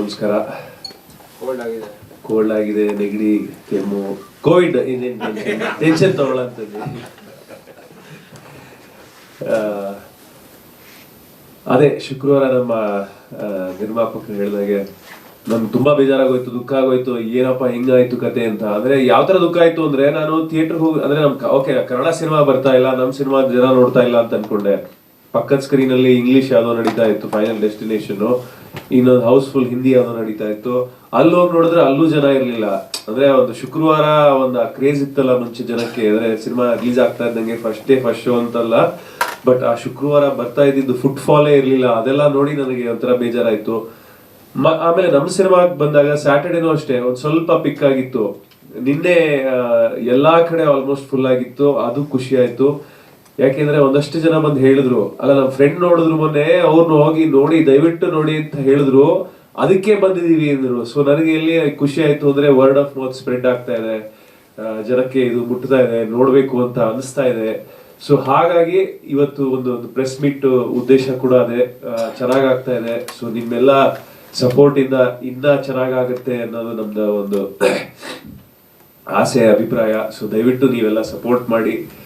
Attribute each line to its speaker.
Speaker 1: ನಮಸ್ಕಾರ.
Speaker 2: ಕೋಲ್ಡ್
Speaker 1: ಆಗಿದೆ, ನೆಗಡಿ, ಕೆಮ್ಮು, ಕೋವಿಡ್, ಟೆನ್ಷನ್ ತಗೊಳ್ಳಂತದ್ದು. ಅದೇ ಶುಕ್ರವಾರ ನಮ್ಮ ನಿರ್ಮಾಪಕರು ಹೇಳಿದಾಗೆ ನಮ್ಗೆ ತುಂಬಾ ಬೇಜಾರಾಗೋಯ್ತು, ದುಃಖ ಆಗೋಯ್ತು. ಏನಪ್ಪ ಹಿಂಗಾಯ್ತು ಕತೆ ಅಂತ. ಅಂದ್ರೆ ಯಾವ ತರ ದುಃಖ ಆಯ್ತು ಅಂದ್ರೆ, ನಾನು ಥಿಯೇಟರ್ ಹೋಗಿ ಅಂದ್ರೆ ಓಕೆ ಕನ್ನಡ ಸಿನಿಮಾ ಬರ್ತಾ ಇಲ್ಲ, ನಮ್ ಸಿನಿಮಾ ಜನ ನೋಡ್ತಾ ಇಲ್ಲ ಅಂತ ಅನ್ಕೊಂಡೆ. ಪಕ್ಕದ ಸ್ಕ್ರೀನ್ ಅಲ್ಲಿ ಇಂಗ್ಲಿಷ್ ಯಾವ್ದೋ ನಡೀತಾ ಇತ್ತು, ಫೈನಲ್ ಡೆಸ್ಟಿನೇಷನ್. ಇನ್ನೊಂದು ಹೌಸ್ಫುಲ್ ಹಿಂದಿ ಯಾವ್ದೋ ನಡೀತಾ ಇತ್ತು. ಅಲ್ಲಿ ಹೋಗಿ ನೋಡಿದ್ರೆ ಅಲ್ಲೂ ಜನ ಇರ್ಲಿಲ್ಲ. ಅಂದ್ರೆ ಒಂದು ಶುಕ್ರವಾರ ಒಂದು ಕ್ರೇಜ್ ಇತ್ತಲ್ಲ ಮುಂಚೆ ಜನಕ್ಕೆ, ಅಂದ್ರೆ ಸಿನಿಮಾ ರಿಲೀಸ್ ಆಗ್ತಾ ಇದ್ದಂಗೆ ಫಸ್ಟ್ ಡೇ ಫಸ್ಟ್ ಶೋ ಅಂತಲ್ಲ, ಬಟ್ ಆ ಶುಕ್ರವಾರ ಬರ್ತಾ ಇದ್ದಿದ್ದು ಫುಟ್ ಫಾಲೇ ಇರ್ಲಿಲ್ಲ. ಅದೆಲ್ಲ ನೋಡಿ ನನಗೆ ಒಂಥರ ಬೇಜಾರಾಯ್ತು. ಆಮೇಲೆ ನಮ್ಮ ಸಿನಿಮಾಗೆ ಬಂದಾಗ ಸ್ಯಾಟರ್ಡೇನೂ ಅಷ್ಟೇ ಒಂದ್ ಸ್ವಲ್ಪ ಪಿಕ್ ಆಗಿತ್ತು. ನಿನ್ನೆ ಎಲ್ಲಾ ಕಡೆ ಆಲ್ಮೋಸ್ಟ್ ಫುಲ್ ಆಗಿತ್ತು. ಅದು ಖುಷಿ ಆಯ್ತು. ಯಾಕೆಂದ್ರೆ ಒಂದಷ್ಟು ಜನ ಬಂದು ಹೇಳಿದ್ರು, ಅಲ್ಲ ನಮ್ಮ ಫ್ರೆಂಡ್ ನೋಡಿದ್ರು ಮೊನ್ನೆ, ಅವ್ರನ್ನ ಹೋಗಿ ನೋಡಿ ದಯವಿಟ್ಟು ನೋಡಿ ಅಂತ ಹೇಳಿದ್ರು, ಅದಕ್ಕೆ ಬಂದಿದೀವಿ ಅಂದ್ರು. ಸೊ ನನಗೆ ಎಲ್ಲಿ ಖುಷಿ ಆಯ್ತು ಅಂದ್ರೆ, ವರ್ಡ್ ಆಫ್ ಮೌತ್ ಸ್ಪ್ರೆಡ್ ಆಗ್ತಾ ಇದೆ, ಜನಕ್ಕೆ ಇದು ಮುಟ್ತಾ ಇದೆ, ನೋಡ್ಬೇಕು ಅಂತ ಅನಿಸ್ತಾ ಇದೆ. ಸೊ ಹಾಗಾಗಿ ಇವತ್ತು ಒಂದು ಪ್ರೆಸ್ ಮೀಟ್ ಉದ್ದೇಶ ಕೂಡ ಅದೇ. ಚೆನ್ನಾಗಾಗ್ತಾ ಇದೆ. ಸೊ ನಿಮ್ಮೆಲ್ಲ ಸಪೋರ್ಟ್ ಇಂದ ಇನ್ನ ಚೆನ್ನಾಗಾಗುತ್ತೆ ಅನ್ನೋದು ನಮ್ದು ಒಂದು ಆಸೆ, ಅಭಿಪ್ರಾಯ. ಸೊ ದಯವಿಟ್ಟು ನೀವೆಲ್ಲ ಸಪೋರ್ಟ್ ಮಾಡಿ.